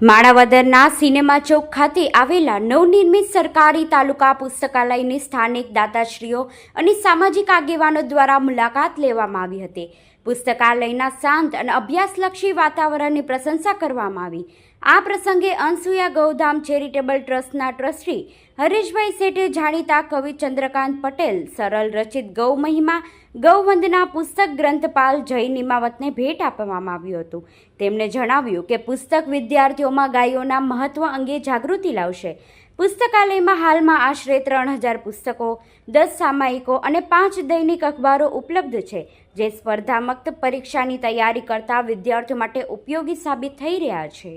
માણાવદરના cinema ચોક ખાતે આવેલા નવનિર્મિત સરકારી તાલુકા પુસ્તકાલયની સ્થાનિક દાતાશ્રીઓ અને સામાજિક આગેવાનો દ્વારા મુલાકાત લેવામાં આવી હતી. પુસ્તકાલયના શાંત અને અભ્યાસલક્ષી વાતાવરણની પ્રશંસા કરવામાં આવી. આ પ્રસંગે અનસુયા ગૌધામ ચેરિટેબલ ટ્રસ્ટના ટ્રસ્ટી હરેશભાઈ શેઠે જાણીતા કવિ ચંદ્રકાંત પટેલ સરળ રચિત ગૌ મહિમા ગૌવંદના પુસ્તક ગ્રંથપાલ જય નિમાવતને ભેટ આપવામાં આવ્યું હતું. તેમણે જણાવ્યું કે પુસ્તક વિદ્યાર્થીઓમાં ગાયોના મહત્વ અંગે જાગૃતિ લાવશે. પુસ્તકાલયમાં હાલમાં આશરે 3000 પુસ્તકો, 10 સામાયિકો અને 5 દૈનિક અખબારો ઉપલબ્ધ છે, જે સ્પર્ધાત્મક પરીક્ષાની તૈયારી કરતા વિદ્યાર્થીઓ માટે ઉપયોગી સાબિત થઈ રહ્યા છે.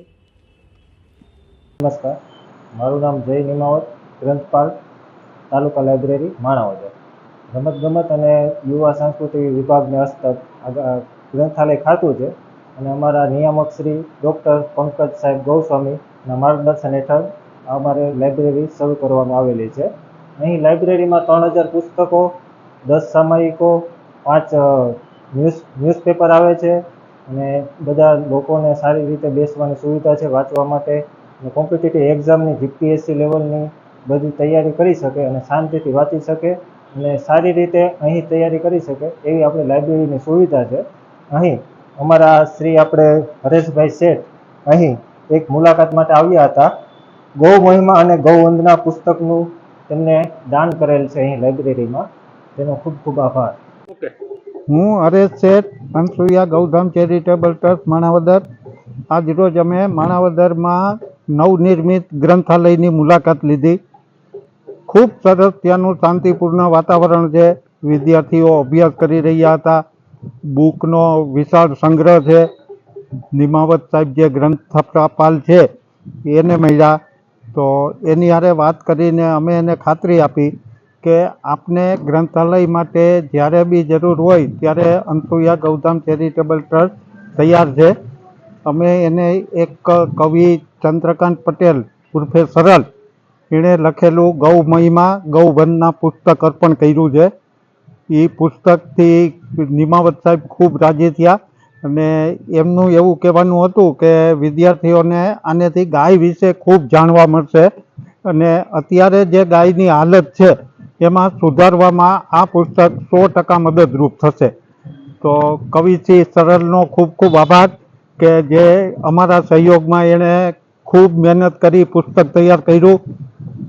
નમસ્કાર, મારું નામ જય નિમાવત, ગ્રંથપાલ, તાલુકા લાઇબ્રેરી માણાવદર. રમતગમત અને યુવા સાંસ્કૃતિક વિભાગને હસ્તક ગ્રંથાલય ખાતું છે અને અમારા નિયામક શ્રી ડૉક્ટર પંકજ સાહેબ ગોસ્વામીના માર્ગદર્શન હેઠળ અમારે લાઇબ્રેરી શરૂ કરવામાં આવેલી છે. અહીં લાઇબ્રેરીમાં 3000 પુસ્તકો, 10 સામાયિકો, 5 ન્યૂઝપેપર આવે છે અને બધા લોકોને સારી રીતે બેસવાની સુવિધા છે વાંચવા માટે. અને કોમ્પિટિટિવ એક્ઝામની જીપીએસસી લેવલની બધી તૈયારી કરી શકે અને શાંતિથી વાંચી શકે અને સારી રીતે અહીં તૈયારી કરી શકે એવી આપણી લાઇબ્રેરીની સુવિધા છે. અહીં અમારા શ્રી આપણે હરેશભાઈ શેઠ અહીં એક મુલાકાત માટે આવ્યા હતા. ગૌ મહિમા અને ગૌવંદના પુસ્તકનું તેમને દાન કરેલ છે અહીં લાઇબ્રેરીમાં. તેનો ખૂબ ખૂબ આભાર. હું હરેશ શેઠ, અનસુયા ગૌધામ ચેરિટેબલ ટ્રસ્ટ માણાવદર. આજ રોજ અમે માણાવદરમાં નવનિર્મિત ગ્રંથાલયની મુલાકાત લીધી. ખૂબ સરસ ત્યાંનું શાંતિપૂર્ણ વાતાવરણ છે. વિદ્યાર્થીઓ અભ્યાસ કરી રહ્યા હતા. બુકનો વિશાળ સંગ્રહ છે. નિમાવત સાહેબ જે ગ્રંથપાલ છે એને મળ્યા, તો એની હારે વાત કરીને અમે એને ખાતરી આપી કે આપને ગ્રંથાલય માટે જ્યારે બી જરૂર હોય ત્યારે અનસુયા ગૌધામ ચેરિટેબલ ટ્રસ્ટ તૈયાર છે. અમે એને એક કવિ ચંદ્રકાંત પટેલ ઉર્ફે સરળ, એણે લખેલું ગૌ મહિમા ગૌવંદના પુસ્તક અર્પણ કર્યું છે. એ પુસ્તકથી નિમાવત સાહેબ ખૂબ રાજી થયા અને એમનું એવું કહેવાનું હતું કે વિદ્યાર્થીઓને આનેથી ગાય વિશે ખૂબ જાણવા મળશે અને અત્યારે જે ગાયની હાલત છે એમાં સુધારવામાં આ પુસ્તક 100% મદદરૂપ થશે. તો કવિશ્રી સરળનો ખૂબ ખૂબ આભાર કે જે અમારા સહયોગમાં એણે ખૂબ મહેનત કરી પુસ્તક તૈયાર કર્યું.